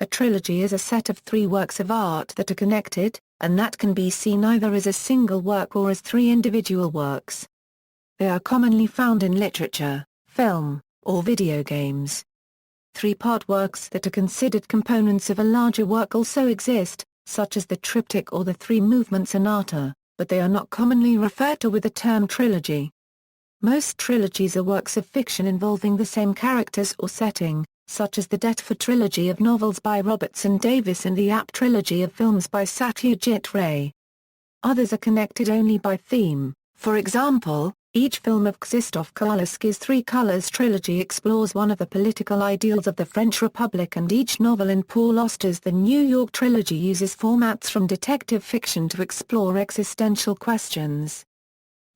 A trilogy is a set of three works of art that are connected, and that can be seen either as a single work or as three individual works. They are commonly found in literature, film, or video games. Three-part works that are considered components of a larger work also exist, such as the triptych or the three-movement sonata, but they are not commonly referred to with the term trilogy. Most trilogies are works of fiction involving the same characters or setting, such as the Deptford Trilogy of novels by Robertson Davies and the Auster Trilogy of films by Satyajit Ray. Others are connected only by theme. For example, each film of Krzysztof Kieślowski's Three Colors trilogy explores one of the political ideals of the French Republic, and each novel in Paul Auster's The New York Trilogy uses formats from detective fiction to explore existential questions.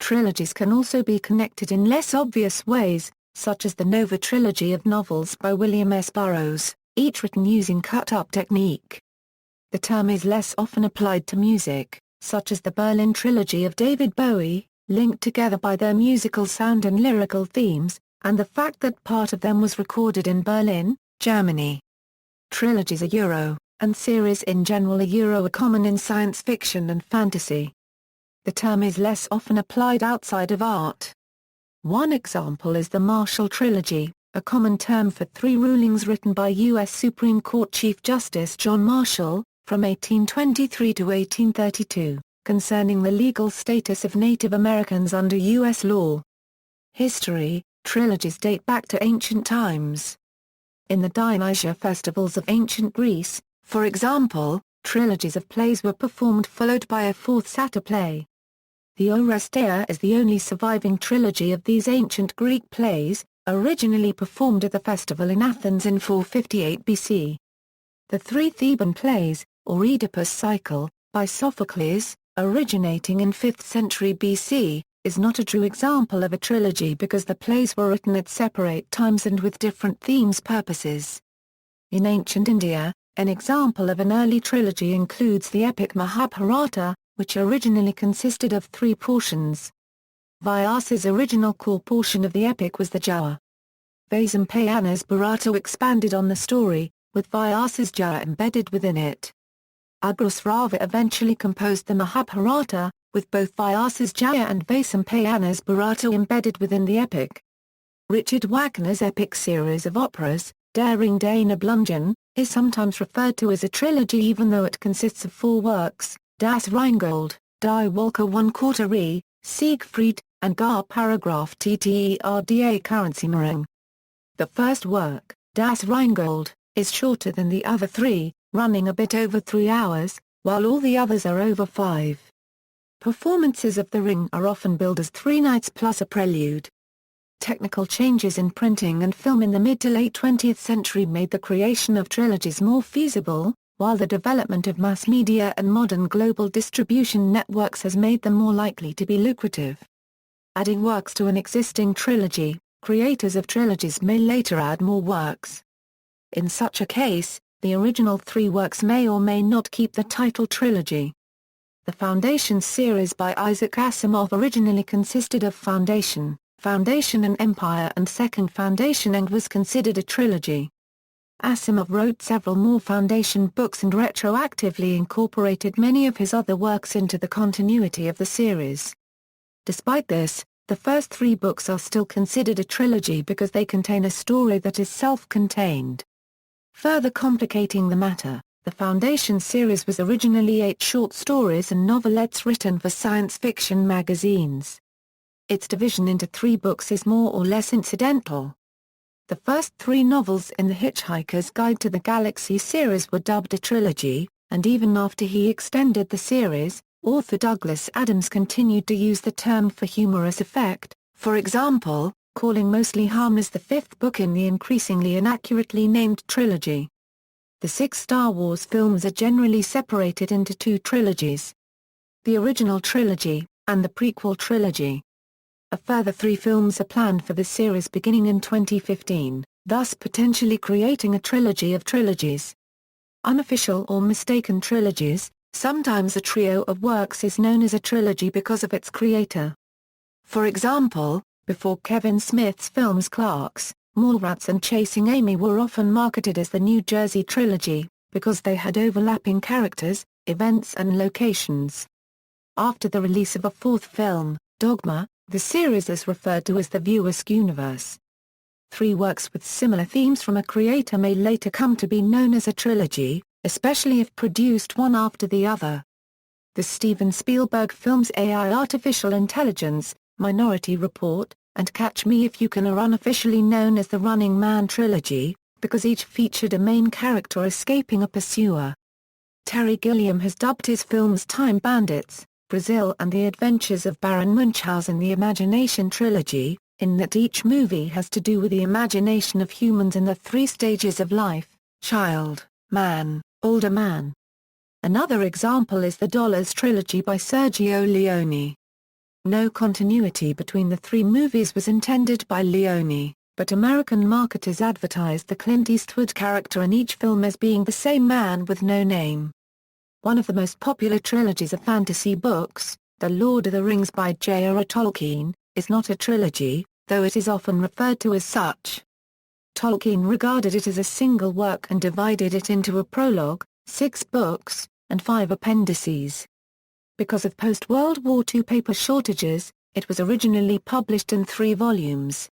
Trilogies can also be connected in less obvious ways, such as the Nova Trilogy of novels by William S. Burroughs, each written using cut-up technique. The term is less often applied to music, such as the Berlin Trilogy of David Bowie, linked together by their musical sound and lyrical themes, and the fact that part of them was recorded in Berlin, Germany. Trilogies and series in general are common in science fiction and fantasy. The term is less often applied outside of art. One example is the Marshall Trilogy, a common term for three rulings written by U.S. Supreme Court Chief Justice John Marshall, from 1823 to 1832, concerning the legal status of Native Americans under U.S. law. History: trilogies date back to ancient times. In the Dionysia festivals of ancient Greece, for example, trilogies of plays were performed followed by a fourth satyr play. The Oresteia is the only surviving trilogy of these ancient Greek plays, originally performed at the festival in Athens in 458 BC. The three Theban plays, or Oedipus cycle, by Sophocles, originating in 5th century BC, is not a true example of a trilogy because the plays were written at separate times and with different themes purposes. In ancient India, an example of an early trilogy includes the epic Mahabharata, which originally consisted of three portions. Vyas's original core portion of the epic was the Jaya. Vaisampayana's Bharata expanded on the story, with Vyas's Jaya embedded within it. Agrasrava eventually composed the Mahabharata, with both Vyas's Jaya and Vaisampayana's Bharata embedded within the epic. Richard Wagner's epic series of operas, Der Ring der Nibelungen, is sometimes referred to as a trilogy even though it consists of four works: Das Rheingold, Die Wolke one Quarterie, Siegfried, and Gar Paragraph Tterda Karenziehmerung. The first work, Das Rheingold, is shorter than the other three, running a bit over 3 hours, while all the others are over 5. Performances of The Ring are often billed as 3 nights plus a prelude. Technical changes in printing and film in the mid to late 20th century made the creation of trilogies more feasible, while the development of mass media and modern global distribution networks has made them more likely to be lucrative. Adding works to an existing trilogy, creators of trilogies may later add more works. In such a case, the original 3 works may or may not keep the title trilogy. The Foundation series by Isaac Asimov originally consisted of Foundation, Foundation and Empire and Second Foundation and was considered a trilogy. Asimov wrote several more Foundation books and retroactively incorporated many of his other works into the continuity of the series. Despite this, the first 3 books are still considered a trilogy because they contain a story that is self-contained. Further complicating the matter, the Foundation series was originally 8 short stories and novelettes written for science fiction magazines. Its division into 3 books is more or less incidental. The first 3 novels in the Hitchhiker's Guide to the Galaxy series were dubbed a trilogy, and even after he extended the series, author Douglas Adams continued to use the term for humorous effect, for example, calling Mostly Harmless the 5th book in the increasingly inaccurately named trilogy. The 6 Star Wars films are generally separated into 2 trilogies: the original trilogy, and the prequel trilogy. A further 3 films are planned for the series beginning in 2015, thus potentially creating a trilogy of trilogies. Unofficial or mistaken trilogies: sometimes a trio of works is known as a trilogy because of its creator. For example, before Kevin Smith's films Clerks, Mallrats and Chasing Amy were often marketed as the New Jersey Trilogy, because they had overlapping characters, events and locations. After the release of a fourth film, Dogma, the series is referred to as the viewer's universe. 3 works with similar themes from a creator may later come to be known as a trilogy, especially if produced one after the other. The Steven Spielberg films AI Artificial Intelligence, Minority Report, and Catch Me If You Can are unofficially known as the Running Man trilogy, because each featured a main character escaping a pursuer. Terry Gilliam has dubbed his films Time Bandits, Brazil and The Adventures of Baron Munchausen the Imagination Trilogy, in that each movie has to do with the imagination of humans in the 3 stages of life: child, man, older man. Another example is the Dollars Trilogy by Sergio Leone. No continuity between the 3 movies was intended by Leone, but American marketers advertised the Clint Eastwood character in each film as being the same man with no name. One of the most popular trilogies of fantasy books, The Lord of the Rings by J.R.R. Tolkien, is not a trilogy, though it is often referred to as such. Tolkien regarded it as a single work and divided it into a prologue, 6 books, and 5 appendices. Because of post-World War II paper shortages, it was originally published in 3 volumes.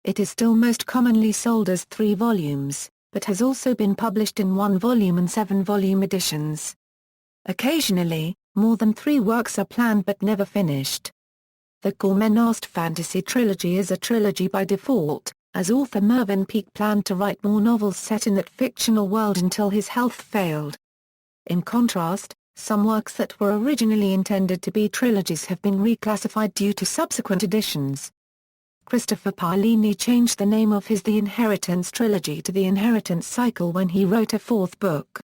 It is still most commonly sold as 3 volumes, but has also been published in 1-volume and 7-volume editions. Occasionally, more than 3 works are planned but never finished. The Gormenast Fantasy Trilogy is a trilogy by default, as author Mervyn Peake planned to write more novels set in that fictional world until his health failed. In contrast, some works that were originally intended to be trilogies have been reclassified due to subsequent editions. Christopher Paolini changed the name of his The Inheritance Trilogy to The Inheritance Cycle when he wrote a 4th book.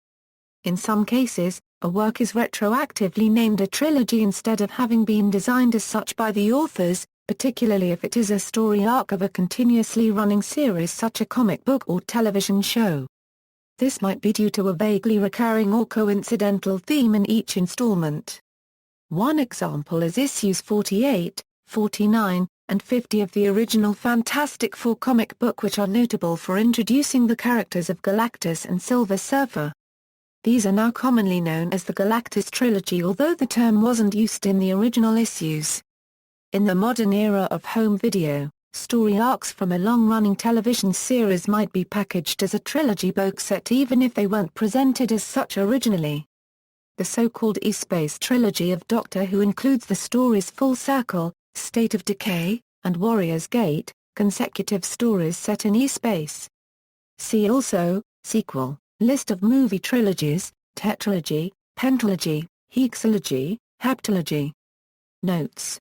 In some cases, a work is retroactively named a trilogy instead of having been designed as such by the authors, particularly if it is a story arc of a continuously running series such as a comic book or television show. This might be due to a vaguely recurring or coincidental theme in each installment. One example is issues 48, 49, and 50 of the original Fantastic Four comic book, which are notable for introducing the characters of Galactus and Silver Surfer. These are now commonly known as the Galactus Trilogy, although the term wasn't used in the original issues. In the modern era of home video, story arcs from a long-running television series might be packaged as a trilogy box set even if they weren't presented as such originally. The so-called E-Space Trilogy of Doctor Who includes the stories Full Circle, State of Decay, and Warrior's Gate, consecutive stories set in E-Space. See also, sequel, list of movie trilogies, tetralogy, pentralogy, hexalogy, heptalogy. Notes